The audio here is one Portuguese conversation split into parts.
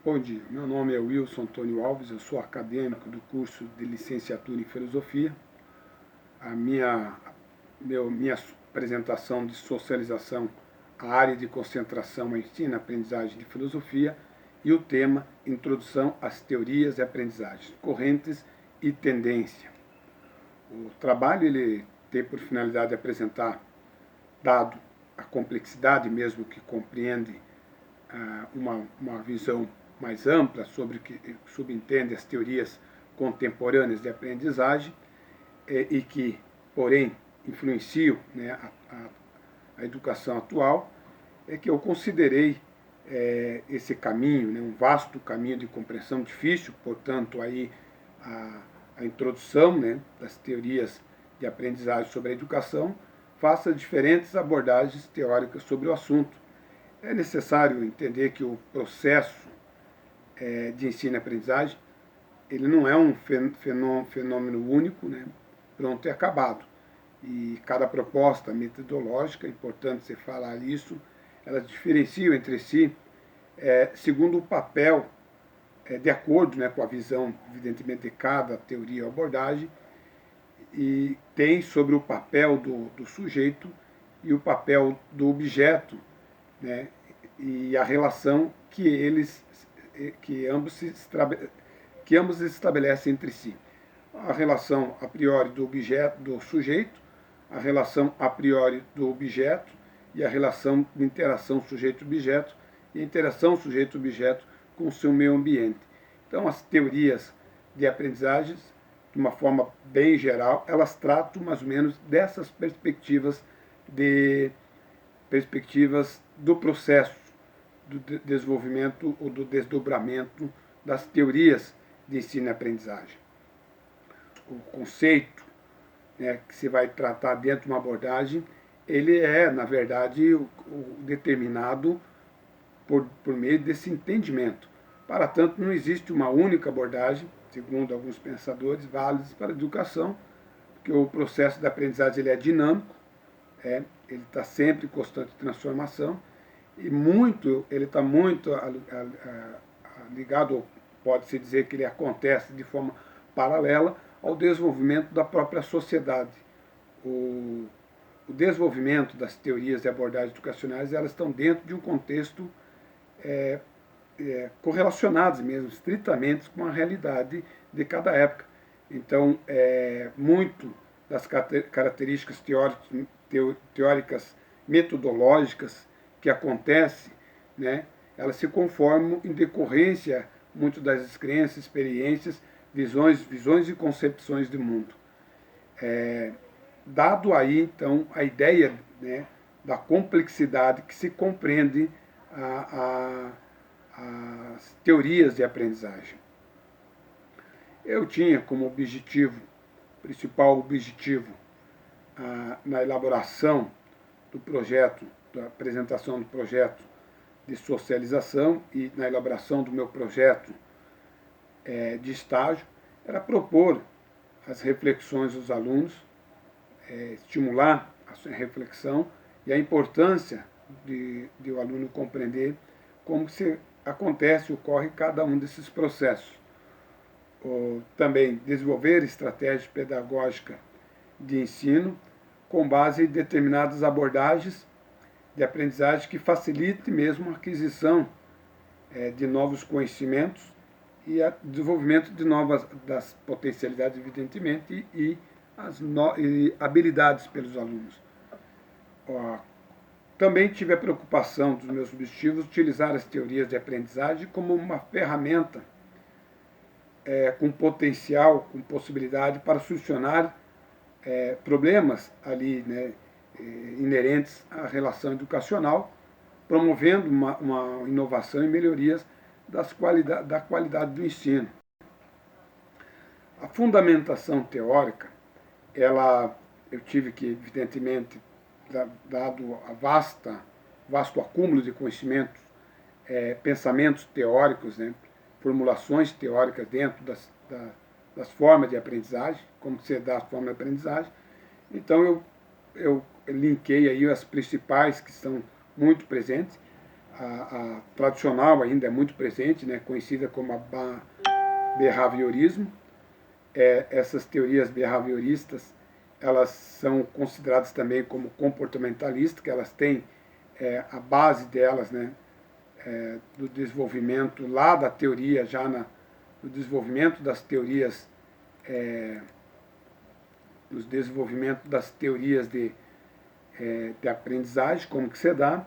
Bom dia, meu nome é Wilson Antônio Alves, eu sou acadêmico do curso de licenciatura em filosofia. A minha apresentação de socialização, a área de concentração é ensino e aprendizagem de filosofia, e o tema Introdução às teorias e aprendizagens, correntes e tendência. O trabalho ele tem por finalidade de apresentar, dado a complexidade mesmo que compreende uma visão mais ampla sobre o que subentende as teorias contemporâneas de aprendizagem e que, porém, influenciam, né, a educação atual, é que eu considerei esse caminho, né, um vasto caminho de compreensão difícil, portanto, aí a introdução, né, das teorias de aprendizagem sobre a educação, faça diferentes abordagens teóricas sobre o assunto. É necessário entender que o processo de ensino e aprendizagem ele não é um fenômeno único, né, pronto e acabado. E cada proposta metodológica, é importante você falar isso, elas diferenciam entre si segundo o papel, de acordo, né, com a visão, evidentemente, de cada teoria ou abordagem, e tem sobre o papel do sujeito e o papel do objeto, né, e a relação que ambos estabelecem entre si. A relação a priori do objeto, do sujeito, a relação a priori do objeto e a relação de interação sujeito-objeto e a interação sujeito-objeto com o seu meio ambiente. Então, as teorias de aprendizagens, de uma forma bem geral, elas tratam mais ou menos dessas perspectivas do processo do desenvolvimento ou do desdobramento das teorias de ensino e aprendizagem. O conceito, né, que se vai tratar dentro de uma abordagem, ele é, na verdade, o determinado por meio desse entendimento. Para tanto, não existe uma única abordagem, segundo alguns pensadores, válida para a educação, porque o processo da aprendizagem ele é dinâmico, ele está sempre em constante transformação, e ele está muito ligado, ou pode-se dizer que ele acontece de forma paralela ao desenvolvimento da própria sociedade. O desenvolvimento das teorias e abordagens educacionais, elas estão dentro de um contexto correlacionados mesmo, estritamente com a realidade de cada época. Então, muito das características teóricas metodológicas que acontecem, né, elas se conformam em decorrência muito das crenças, experiências, visões e concepções de mundo. Dado aí, então, a ideia, né, da complexidade que se compreende as teorias de aprendizagem. Eu tinha como objetivo, principal objetivo, na elaboração do projeto, da apresentação do projeto de socialização e na elaboração do meu projeto de estágio, era propor as reflexões dos alunos, estimular a reflexão e a importância de o aluno compreender como se acontece, ocorre cada um desses processos. Também desenvolver estratégias pedagógicas de ensino com base em determinadas abordagens de aprendizagem que facilite mesmo a aquisição de novos conhecimentos e o desenvolvimento de das potencialidades, evidentemente, e habilidades pelos alunos. Também tive a preocupação dos meus objetivos de utilizar as teorias de aprendizagem como uma ferramenta com potencial, com possibilidade para solucionar problemas ali, né, inerentes à relação educacional, promovendo uma inovação e melhorias da qualidade do ensino. A fundamentação teórica, eu tive que, evidentemente, dado a vasto acúmulo de conhecimentos, pensamentos teóricos, né, formulações teóricas dentro das formas de aprendizagem, como se dá a forma de aprendizagem. Então, eu linkei aí as principais que são muito presentes, a tradicional ainda é muito presente, né, conhecida como behaviorismo. Essas teorias behavioristas, elas são consideradas também como comportamentalistas, que elas têm a base delas, né, do desenvolvimento lá da teoria, no desenvolvimento das teorias, de aprendizagem, como que se dá,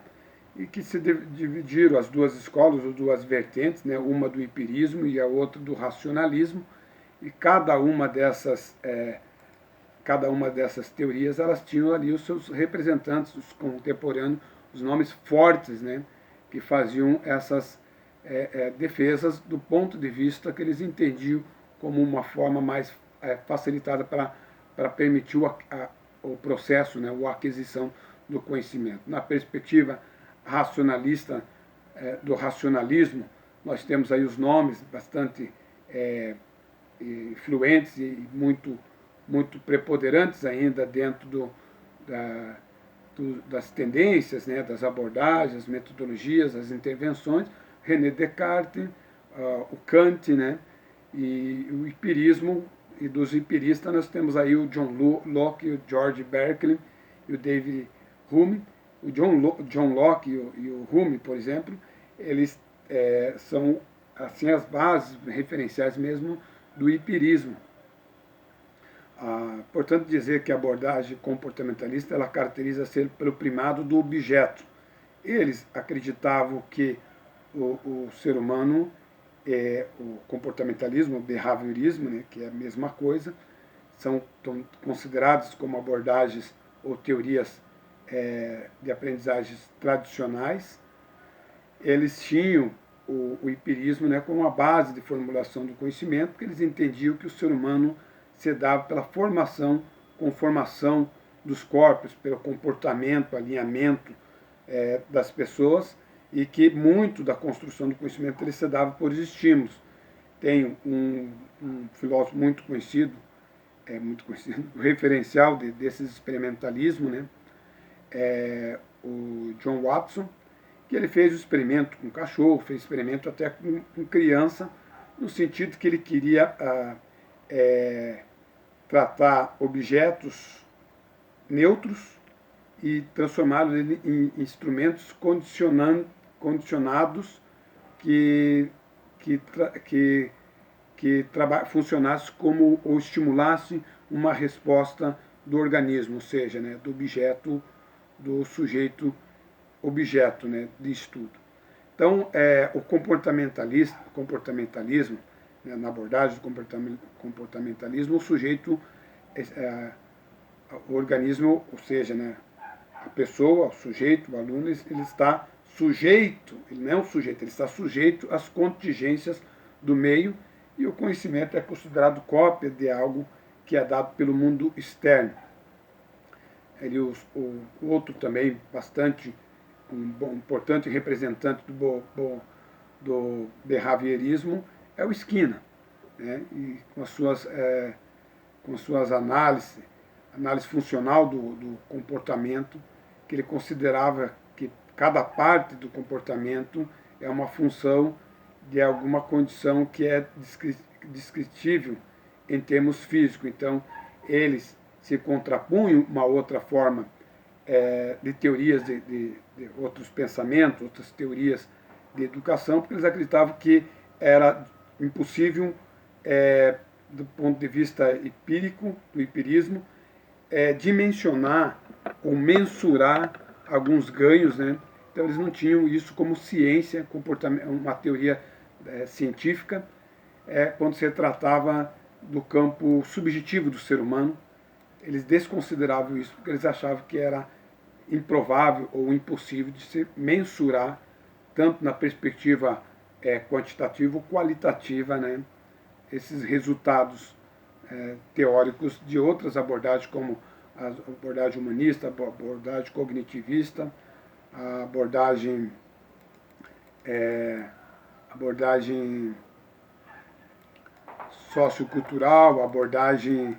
e que se dividiram as duas escolas, ou duas vertentes, né, uma do empirismo e a outra do racionalismo, e cada uma dessas teorias, elas tinham ali os seus representantes, os contemporâneos, os nomes fortes, né, que faziam essas defesas do ponto de vista que eles entendiam como uma forma mais facilitada para permitir o processo, né, a aquisição do conhecimento. Na perspectiva racionalista, do racionalismo, nós temos aí os nomes bastante influentes e muito preponderantes ainda dentro das tendências, né, das abordagens, metodologias, as intervenções, René Descartes, o Kant, né, e o empirismo, e dos empiristas nós temos aí o John Locke, o George Berkeley e o David Hume. O John Locke e o Hume, por exemplo, eles são assim as bases referenciais mesmo do empirismo. Portanto, dizer que a abordagem comportamentalista ela caracteriza-se pelo primado do objeto. Eles acreditavam que o ser humano, o comportamentalismo, o behaviorismo, né, que é a mesma coisa, são considerados como abordagens ou teorias de aprendizagens tradicionais. Eles tinham o empirismo, né, como a base de formulação do conhecimento, porque eles entendiam que o ser humano se dava pela conformação dos corpos, pelo comportamento, alinhamento das pessoas, e que muito da construção do conhecimento ele se dava por estímulos. Tem um filósofo muito conhecido, referencial desses experimentalismo, né? O John Watson, que ele fez o experimento com cachorro, fez experimento até com criança, no sentido que ele queria tratar objetos neutros e transformá-los em instrumentos condicionados que funcionasse como ou estimulasse uma resposta do organismo, ou seja, né, do objeto, do sujeito objeto, né, de estudo. Então, o comportamentalismo, né, na abordagem do comportamentalismo, o sujeito, o organismo, ou seja, né, a pessoa, o sujeito, o aluno, ele está sujeito, ele não é um sujeito, ele está sujeito às contingências do meio, e o conhecimento é considerado cópia de algo que é dado pelo mundo externo. O outro também bastante importante representante do behaviorismo é o Skinner, né? E com as suas análise funcional do comportamento, que ele considerava que cada parte do comportamento é uma função de alguma condição que é descritível em termos físicos. Então, eles se contrapunham uma outra forma de teorias de outros pensamentos, outras teorias de educação, porque eles acreditavam que era impossível, do ponto de vista empírico, do empirismo, dimensionar ou mensurar alguns ganhos, né? Então eles não tinham isso como ciência, uma teoria científica, quando se tratava do campo subjetivo do ser humano. Eles desconsideravam isso porque eles achavam que era improvável ou impossível de se mensurar, tanto na perspectiva quantitativa ou qualitativa, né, esses resultados teóricos de outras abordagens, como a abordagem humanista, a abordagem cognitivista, a abordagem sociocultural, a abordagem...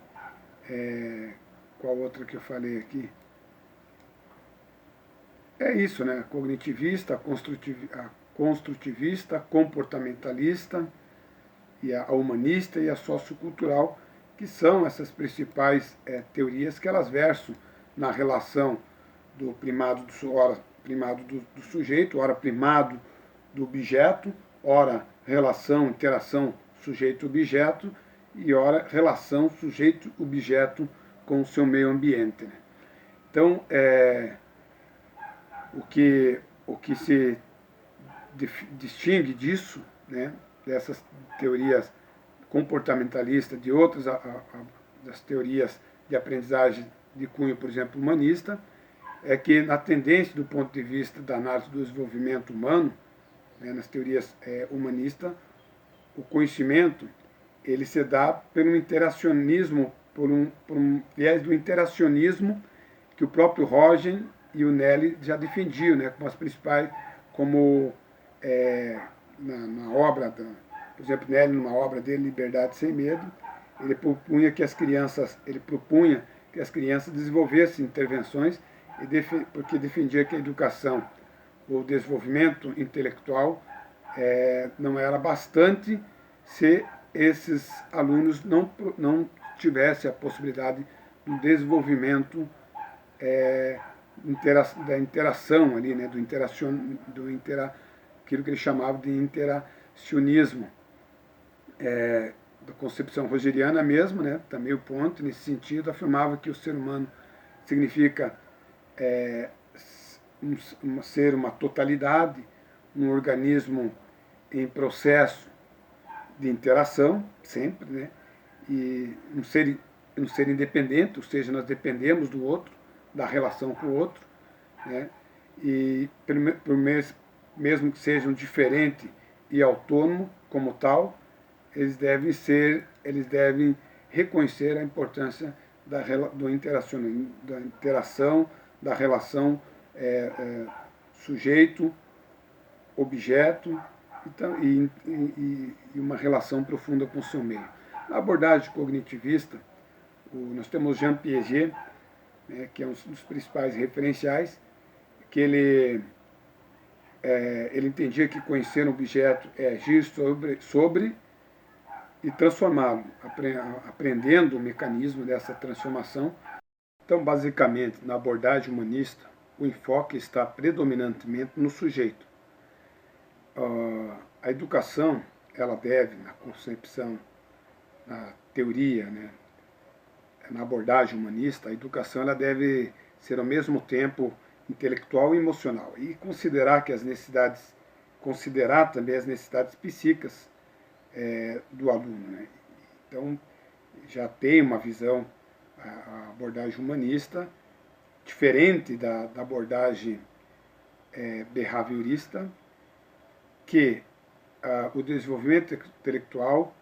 qual outra que eu falei aqui? é isso, né? Cognitivista, a construtivista, comportamentalista, e a humanista e a sociocultural, que são essas principais teorias que elas versam na relação do primado ora primado do sujeito, ora primado do objeto, ora relação, interação sujeito-objeto e ora relação sujeito-objeto com o seu meio ambiente. Né? Então, o que se distingue disso, né, dessas teorias comportamentalistas, de outras das teorias de aprendizagem de cunho, por exemplo, humanista, é que na tendência do ponto de vista da análise do desenvolvimento humano, né, nas teorias humanistas, o conhecimento ele se dá pelo interacionismo, por um viés do interacionismo que o próprio Rogen e o Nelly já defendiam, né, como as principais, como na obra, por exemplo, Nelly, numa obra dele, Liberdade Sem Medo, ele propunha que as crianças desenvolvessem intervenções, porque defendia que a educação, o desenvolvimento intelectual, não era bastante se esses alunos não tivessem a possibilidade do desenvolvimento da interação ali, né, aquilo que ele chamava de interacionismo, da concepção rogeriana mesmo, né, também o ponto, nesse sentido, afirmava que o ser humano significa ser uma totalidade, um organismo em processo de interação, sempre, né, e um ser independente, ou seja, nós dependemos do outro, da relação com o outro, né, e mesmo que sejam diferentes e autônomos como tal, eles devem reconhecer a importância da interação, da relação sujeito-objeto e uma relação profunda com o seu meio. Na abordagem cognitivista, nós temos Jean Piaget, né, que é um dos principais referenciais, que ele entendia que conhecer um objeto é agir sobre e transformá-lo, aprendendo o mecanismo dessa transformação. Então, basicamente, na abordagem humanista, o enfoque está predominantemente no sujeito. A educação, ela deve, na concepção, na teoria, né, na abordagem humanista, a educação ela deve ser ao mesmo tempo intelectual e emocional, e considerar também as necessidades psíquicas do aluno. Né? Então, já tem uma visão, a abordagem humanista, diferente da abordagem behaviorista, que o desenvolvimento intelectual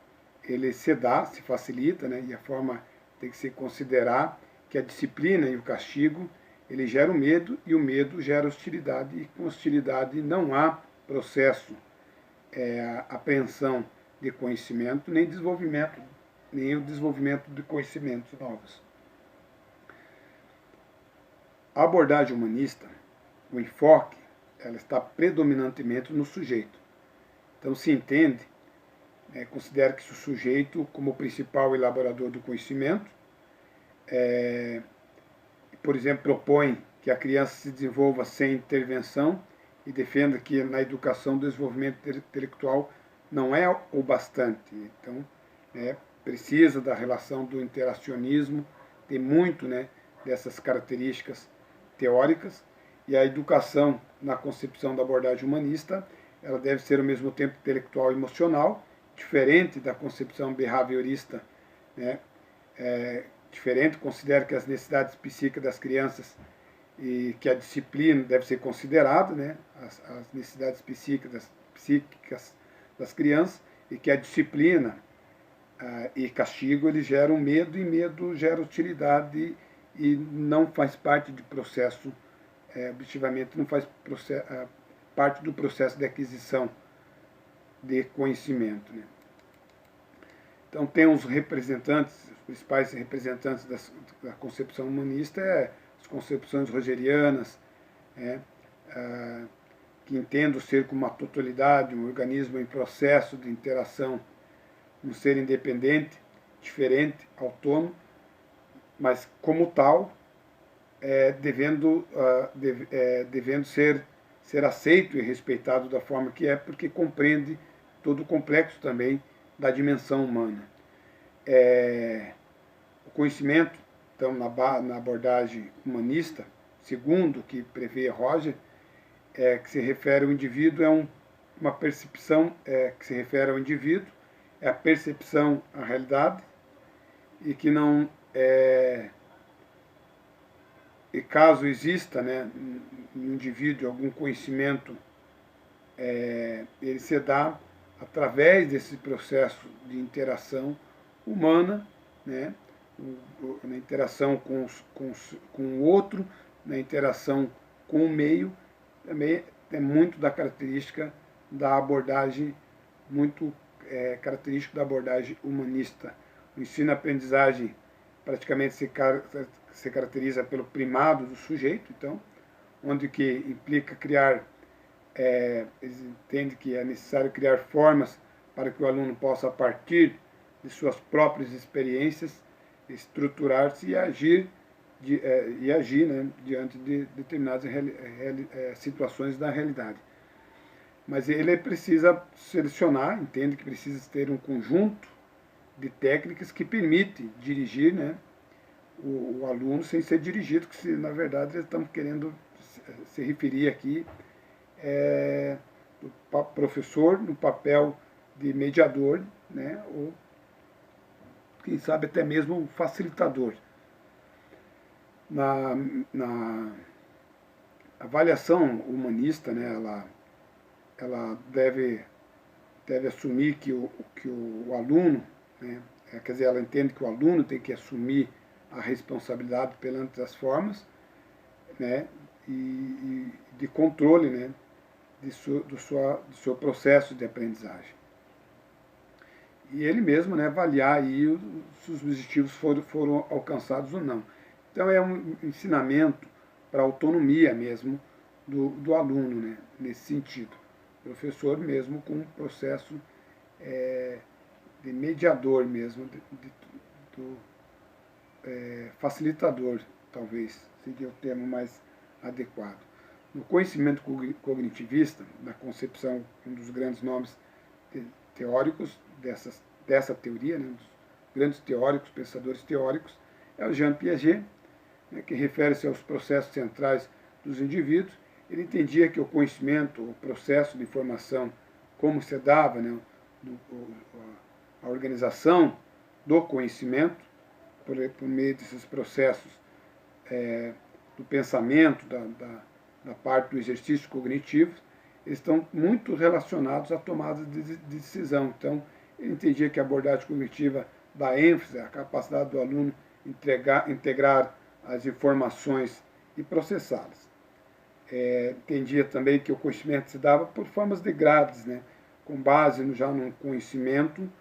ele se facilita, né? E a forma tem que se considerar que a disciplina e o castigo ele gera o medo, e o medo gera hostilidade, e com hostilidade não há processo, apreensão de conhecimento, nem o desenvolvimento de conhecimentos novos. A abordagem humanista, o enfoque, ela está predominantemente no sujeito. Então se entende, considera que o sujeito como principal elaborador do conhecimento, por exemplo, propõe que a criança se desenvolva sem intervenção e defenda que na educação o desenvolvimento intelectual não é o bastante. Então, precisa da relação do interacionismo, tem muito, né, dessas características teóricas, e a educação, na concepção da abordagem humanista, ela deve ser ao mesmo tempo intelectual e emocional, diferente da concepção behaviorista, né, diferente, considera que as necessidades psíquicas das crianças e que a disciplina deve ser considerada, né, as necessidades psíquicas das crianças, e que a disciplina e castigo eles geram medo, e medo gera utilidade, e não faz parte de processo, objetivamente não faz parte do processo de aquisição de conhecimento. Né? Então tem os principais representantes da concepção humanista, as concepções rogerianas, que entendo ser como uma totalidade, um organismo em processo de interação, um ser independente, diferente, autônomo, mas como tal, devendo ser aceito e respeitado da forma que é, porque compreende todo o complexo também da dimensão humana. O conhecimento, então, na abordagem humanista, segundo o que prevê Roger, que se refere ao indivíduo, uma percepção que se refere ao indivíduo, é a percepção à realidade, e que não e caso exista, né, no indivíduo algum conhecimento, ele se dá através desse processo de interação humana, né, na interação com o outro, na interação com o meio, também é muito da característica da abordagem, muito característico da abordagem humanista. O ensino-aprendizagem praticamente se caracteriza pelo primado do sujeito, então, onde que implica criar, eles entendem que é necessário criar formas para que o aluno possa, a partir de suas próprias experiências, estruturar-se e agir, né, diante de determinadas situações da realidade. Mas ele precisa selecionar, entende que precisa ter um conjunto de técnicas que permite dirigir, né, o aluno sem ser dirigido, que na verdade eles estão querendo se referir aqui do professor no papel de mediador, né, ou quem sabe até mesmo facilitador. Na avaliação humanista, né, ela deve assumir que o aluno, né, quer dizer, ela entende que o aluno tem que assumir a responsabilidade perante as formas, né, e de controle, né, do seu processo de aprendizagem. E ele mesmo, né, avaliar aí se os objetivos foram alcançados ou não. Então é um ensinamento para a autonomia mesmo do aluno, né, nesse sentido. O professor mesmo com um processo de mediador mesmo, facilitador, talvez seria o termo mais adequado. No conhecimento cognitivista, na concepção, um dos grandes nomes teóricos dessa teoria, né, um dos grandes teóricos, pensadores teóricos, é o Jean Piaget, né, que refere-se aos processos centrais dos indivíduos. Ele entendia que o conhecimento, o processo de informação, como se dava, né, a organização do conhecimento, por meio desses processos do pensamento, da parte do exercício cognitivo, eles estão muito relacionados à tomada de decisão. Então, ele entendia que a abordagem cognitiva dá ênfase à capacidade do aluno integrar as informações e processá-las. Entendia também que o conhecimento se dava por formas de grades, né? Com base já num conhecimento,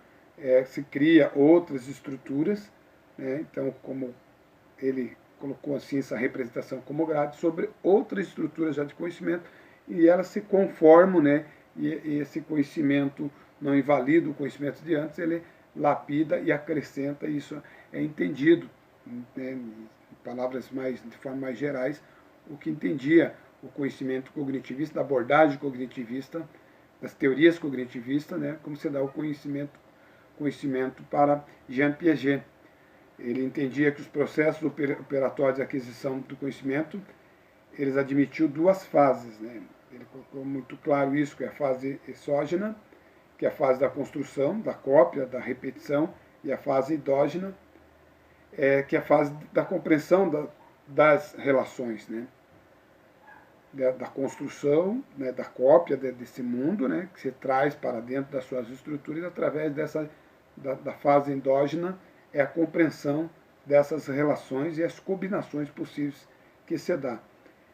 se cria outras estruturas, né? Então, como ele colocou assim essa representação como grade, sobre outras estruturas já de conhecimento, e elas se conformam, né? E esse conhecimento não invalida o conhecimento de antes, ele lapida e acrescenta, e isso é entendido, né, em palavras de forma mais gerais, o que entendia o conhecimento cognitivista, da abordagem cognitivista, das teorias cognitivistas, né, como se dá o conhecimento para Jean Piaget. Ele entendia que os processos operatórios de aquisição do conhecimento, eles admitiam duas fases, né? Ele colocou muito claro isso, que é a fase exógena, que é a fase da construção, da cópia, da repetição, e a fase endógena, que é a fase da compreensão das relações, né? Da construção, né, da cópia desse mundo, né, que se traz para dentro das suas estruturas, através da fase endógena, é a compreensão dessas relações e as combinações possíveis que se dá.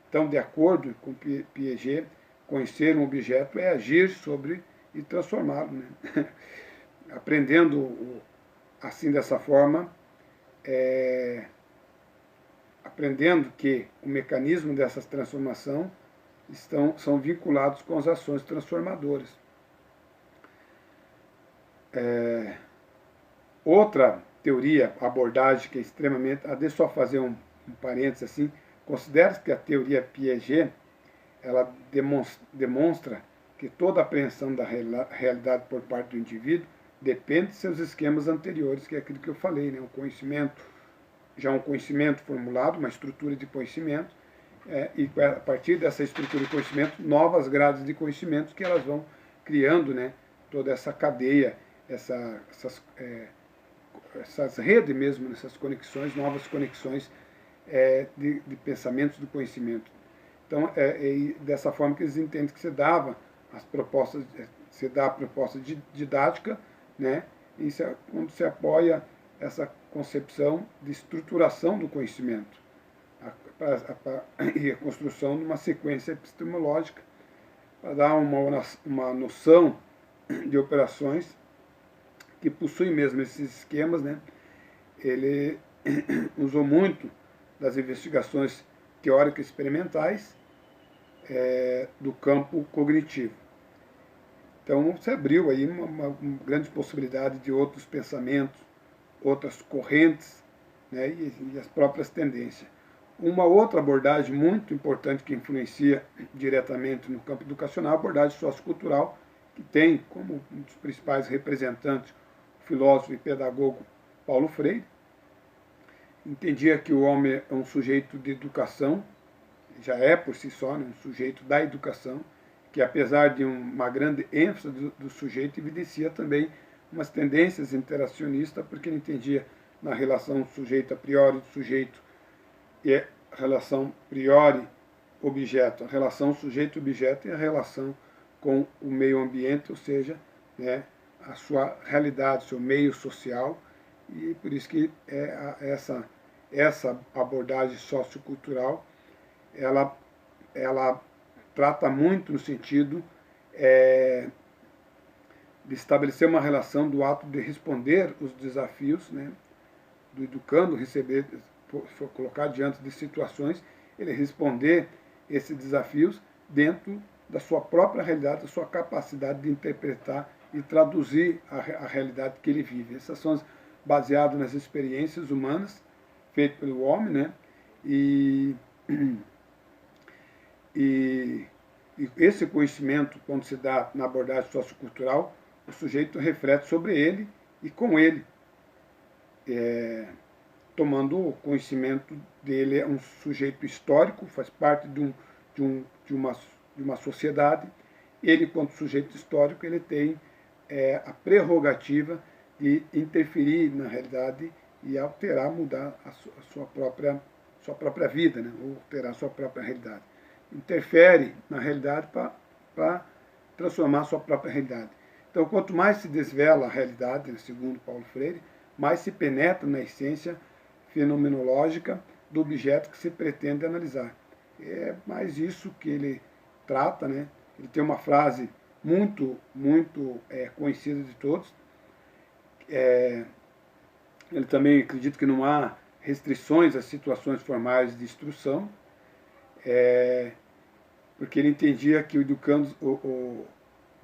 Então, de acordo com Piaget, conhecer um objeto é agir sobre e transformá-lo, né? Aprendendo assim, dessa forma, aprendendo que o mecanismo dessa transformação são vinculados com as ações transformadoras. Outra teoria, abordagem que é extremamente... Deixa eu só fazer um parênteses assim. Considera-se que a teoria Piaget, ela demonstra que toda a apreensão da realidade por parte do indivíduo depende de seus esquemas anteriores, que é aquilo que eu falei, né? O conhecimento, já um conhecimento formulado, uma estrutura de conhecimento, e a partir dessa estrutura de conhecimento, novas grades de conhecimento que elas vão criando, né, toda essa cadeia, essas redes mesmo, essas conexões, novas conexões de pensamentos do conhecimento. Então, dessa forma que eles entendem que se dava as propostas, se dá a proposta didática, né, e quando se apoia essa concepção de estruturação do conhecimento e a construção de uma sequência epistemológica para dar uma noção de operações que possuem mesmo esses esquemas, né. Ele usou muito das investigações teóricas experimentais do campo cognitivo. Então se abriu aí uma grande possibilidade de outros pensamentos, outras correntes, né, e as próprias tendências. Uma outra abordagem muito importante que influencia diretamente no campo educacional, a abordagem sociocultural, que tem como um dos principais representantes o filósofo e pedagogo Paulo Freire. Entendia que o homem é um sujeito de educação, já é por si só, né, um sujeito da educação, que apesar de uma grande ênfase do sujeito, evidencia também umas tendências interacionistas, porque ele entendia na relação sujeito a priori, sujeito e a relação priori-objeto, a relação sujeito-objeto e a relação com o meio ambiente, ou seja, né, a sua realidade, seu meio social, e por isso que essa abordagem sociocultural, ela trata muito no sentido de estabelecer uma relação do ato de responder os desafios, né, do educando, colocar diante de situações, ele responder esses desafios dentro da sua própria realidade, da sua capacidade de interpretar e traduzir a realidade que ele vive. Essas são baseadas nas experiências humanas feitas pelo homem, né, e esse conhecimento, quando se dá na abordagem sociocultural, o sujeito reflete sobre ele e com ele, tomando o conhecimento dele, é um sujeito histórico, faz parte de uma sociedade. Ele, quanto sujeito histórico, ele tem a prerrogativa de interferir na realidade e alterar, mudar a sua própria vida, né? Ou alterar a sua própria realidade. Interfere na realidade para transformar a sua própria realidade. Então, quanto mais se desvela a realidade, segundo Paulo Freire, mais se penetra na essência fenomenológica do objeto que se pretende analisar. É mais isso que ele trata, né? Ele tem uma frase muito conhecida de todos. Ele também acredita que não há restrições às situações formais de instrução, porque ele entendia que o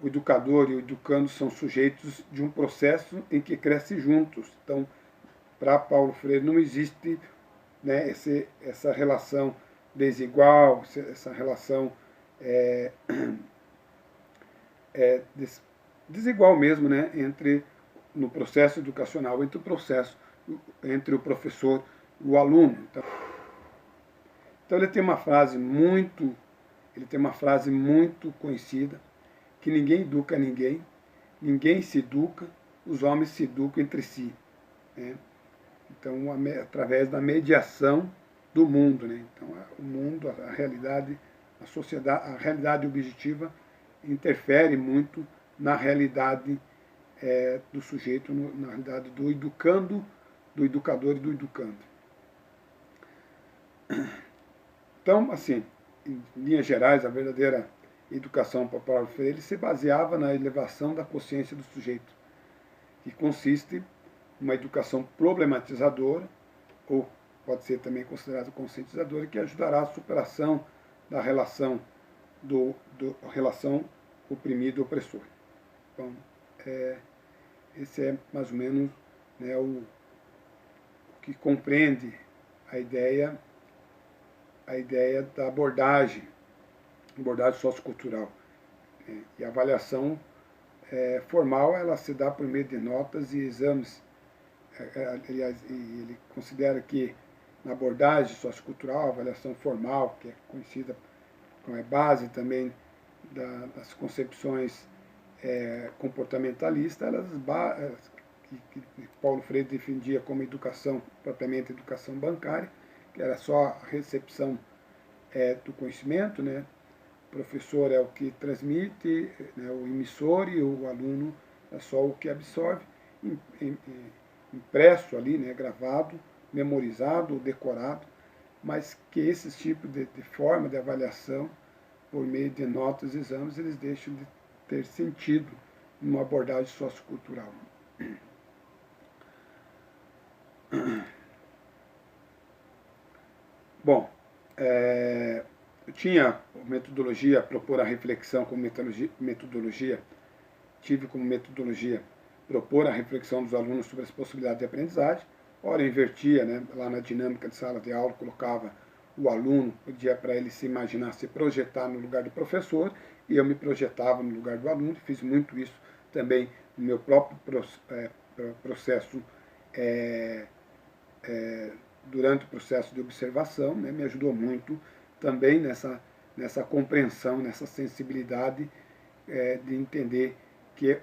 educador e o educando são sujeitos de um processo em que crescem juntos. Então, para Paulo Freire não existe, né, essa relação desigual, essa relação desigual mesmo, né, no processo educacional, entre o professor e o aluno. Então ele tem uma frase muito conhecida, que ninguém educa ninguém, ninguém se educa, os homens se educam entre si, né? Então, através da mediação do mundo, né? Então, o mundo, a realidade, a sociedade, a realidade objetiva interfere muito na realidade do sujeito, na realidade do educando, do educador e do educando. Então, assim, em linhas gerais, a verdadeira educação para Paulo Freire se baseava na elevação da consciência do sujeito, que consiste em uma educação problematizadora, ou pode ser também considerada conscientizadora, que ajudará à superação da relação relação oprimido-opressor. Então, esse é mais ou menos, né, o que compreende a ideia da abordagem sociocultural. E a avaliação formal, ela se dá por meio de notas e exames. Aliás, ele considera que na abordagem sociocultural, a avaliação formal, que é conhecida como base também das concepções comportamentalistas, que Paulo Freire defendia como educação, propriamente educação bancária, que era só a recepção do conhecimento, né? O professor é o que transmite, né, o emissor, e o aluno é só o que absorve, impresso ali, né, gravado, memorizado, decorado, mas que esses tipos de forma de avaliação, por meio de notas e exames, eles deixam de ter sentido numa abordagem sociocultural. Bom, eu tinha metodologia, propor a reflexão como metodologia, tive como metodologia propor a reflexão dos alunos sobre as possibilidades de aprendizagem. Ora, eu invertia, né, lá na dinâmica de sala de aula, colocava o aluno, pedia para ele se imaginar, se projetar no lugar do professor, e eu me projetava no lugar do aluno. Fiz muito isso também no meu próprio processo, durante o processo de observação, né, me ajudou muito também nessa compreensão, nessa sensibilidade de entender que,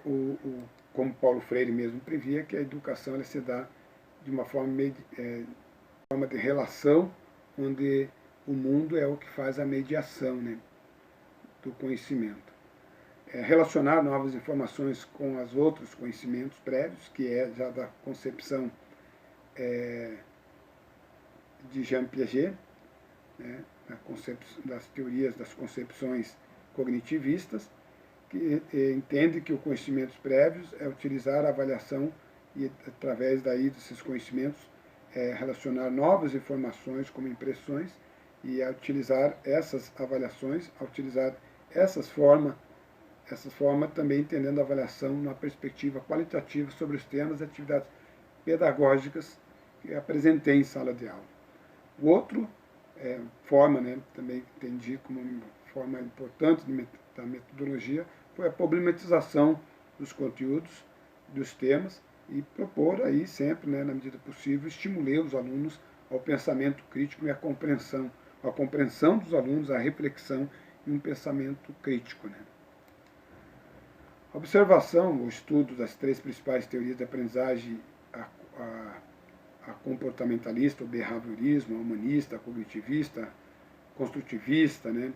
como Paulo Freire mesmo previa, que a educação ela se dá de uma forma de relação, onde o mundo é o que faz a mediação, né, do conhecimento. Relacionar novas informações com os outros conhecimentos prévios, que é já da concepção de Jean Piaget, né, das teorias, das concepções cognitivistas, que entende que os conhecimentos prévios é utilizar a avaliação e, através daí desses conhecimentos, relacionar novas informações como impressões, e a utilizar essas avaliações, a utilizar essas formas também entendendo a avaliação numa perspectiva qualitativa sobre os temas e atividades pedagógicas que apresentei em sala de aula. O outro forma, né, também entendi como uma forma importante da metodologia, foi a problematização dos conteúdos, dos temas, e propor aí sempre, né, na medida possível, estimular os alunos ao pensamento crítico e à compreensão dos alunos, à reflexão e um pensamento crítico, né. A observação, o estudo das três principais teorias de aprendizagem, a comportamentalista, o behaviorismo, a humanista, a cognitivista, construtivista, né,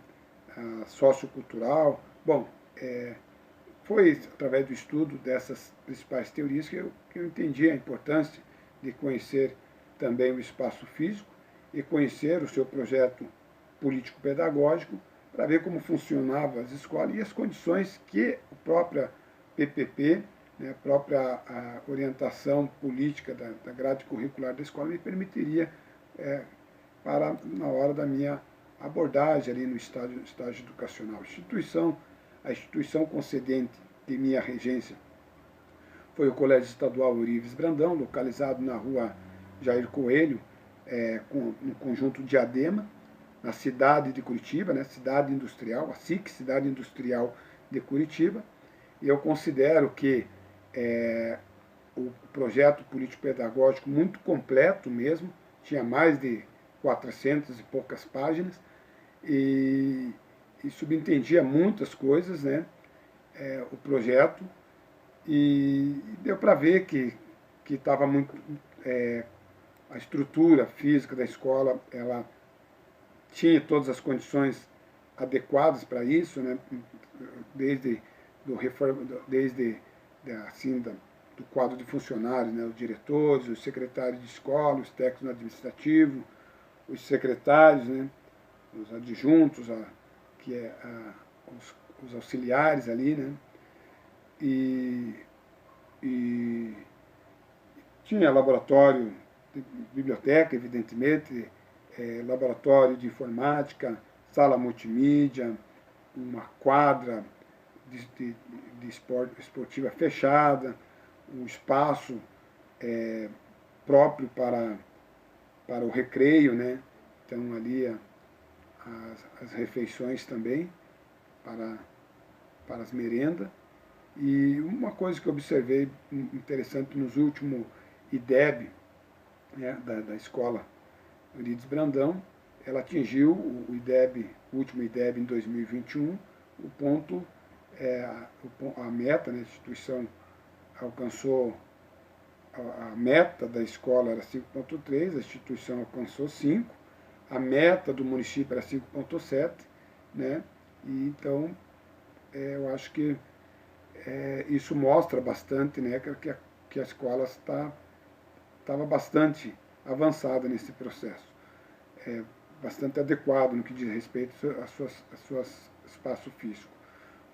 a sociocultural. Bom, foi através do estudo dessas principais teorias que eu entendi a importância de conhecer também o espaço físico e conhecer o seu projeto político-pedagógico, para ver como funcionavam as escolas e as condições que a própria PPP, né, a própria orientação política da grade curricular da escola me permitiria para na hora da minha abordagem ali no estágio educacional. A instituição concedente de minha regência foi o Colégio Estadual Eurives Brandão, localizado na rua Jair Coelho, no conjunto Diadema, na cidade de Curitiba, né, cidade industrial, a SIC, Cidade Industrial de Curitiba. E eu considero que o projeto político-pedagógico muito completo mesmo, tinha mais de 400 e poucas páginas, e subentendia muitas coisas, né, o projeto, e deu para ver que estava muito... a estrutura física da escola, ela tinha todas as condições adequadas para isso, né, desde do quadro de funcionários, né, os diretores, os secretários de escola, os técnicos administrativos, os secretários, né, os adjuntos, os auxiliares ali, né, e tinha laboratório de biblioteca, evidentemente, laboratório de informática, sala multimídia, uma quadra de esportiva fechada, um espaço próprio para o recreio, né? Então ali as refeições também para as merendas. E uma coisa que eu observei interessante nos últimos IDEB, né, da escola Eurídice Brandão, ela atingiu o último IDEB em 2021, a meta, né, a instituição alcançou, a meta da escola era 5,3, a instituição alcançou 5, a meta do município era 5,7, né, e então eu acho que isso mostra bastante, né, que a escola estava bastante avançada nesse processo, bastante adequado no que diz respeito a suas espaço físico.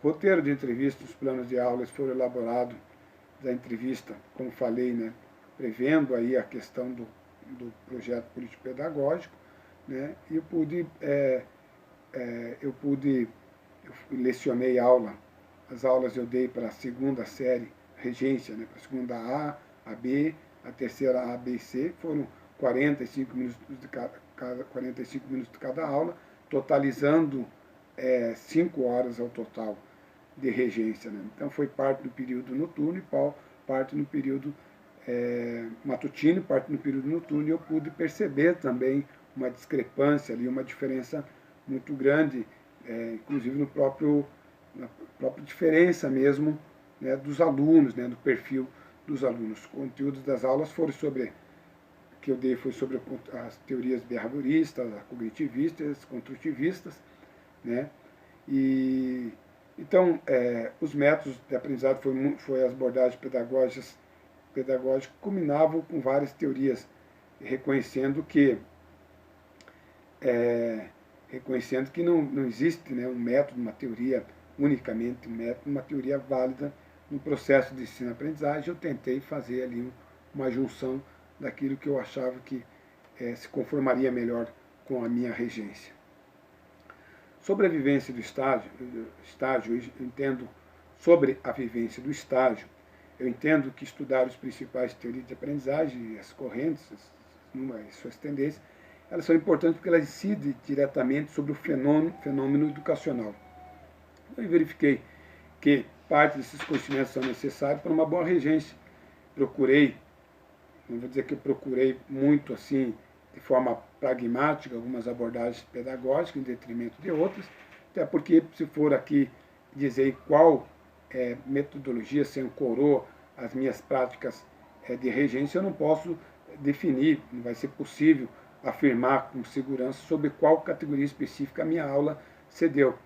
O roteiro de entrevista, os planos de aulas foram elaborados da entrevista, como falei, né, prevendo aí a questão do projeto político-pedagógico, né, e eu lecionei as aulas eu dei para a segunda série, regência, né, para a segunda A B, a terceira A, B e C, foram 45 minutos de cada aula, totalizando 5 horas ao total de regência, né? Então foi parte no período noturno e parte no período matutino, parte no período noturno, e eu pude perceber também uma discrepância ali, uma diferença muito grande, inclusive na própria diferença mesmo, né, dos alunos, né, do perfil dos alunos. Os conteúdos das aulas que eu dei foi sobre as teorias behavioristas, cognitivistas, construtivistas, né, e então os métodos de aprendizado foi as abordagens pedagógicas culminavam com várias teorias, reconhecendo que não existe, né, um método, uma teoria unicamente, uma teoria válida no processo de ensino-aprendizagem. Eu tentei fazer ali uma junção daquilo que eu achava que se conformaria melhor com a minha regência. Sobre a vivência do estágio, eu entendo, sobre a vivência do estágio, eu entendo que estudar os principais teorias de aprendizagem, as correntes, as suas tendências, elas são importantes porque elas incidem diretamente sobre o fenômeno educacional. Eu verifiquei que parte desses conhecimentos são necessários para uma boa regência. Procurei, não vou dizer que eu procurei muito assim, de forma pragmática, algumas abordagens pedagógicas em detrimento de outras, até porque se for aqui dizer qual metodologia se ancorou as minhas práticas de regência, eu não posso definir, não vai ser possível afirmar com segurança sobre qual categoria específica a minha aula se deu.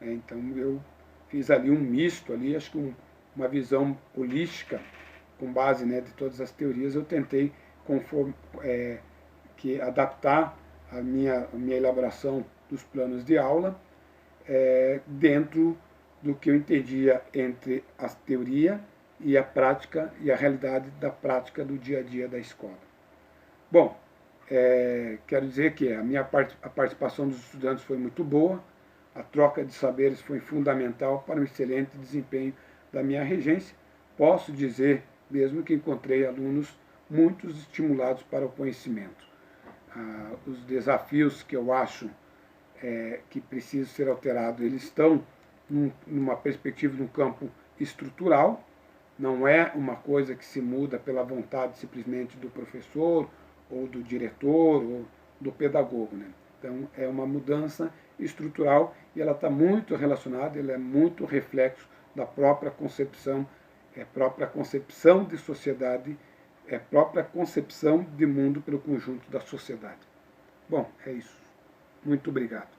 Então eu fiz ali um misto, ali, acho que uma visão holística, com base, né, de todas as teorias. Eu tentei adaptar a minha elaboração dos planos de aula dentro do que eu entendia entre a teoria e a prática e a realidade da prática do dia a dia da escola. Bom, quero dizer que a participação dos estudantes foi muito boa, a troca de saberes foi fundamental para o excelente desempenho da minha regência. Posso dizer mesmo que encontrei alunos muito estimulados para o conhecimento. Os desafios que eu acho que precisam ser alterados, eles estão numa perspectiva, num campo estrutural, não é uma coisa que se muda pela vontade simplesmente do professor, ou do diretor, ou do pedagogo, né? Então, é uma mudança estrutural e ela está muito relacionada, ela é muito reflexo da própria concepção de sociedade, própria concepção de mundo pelo conjunto da sociedade. Bom, é isso. Muito obrigado.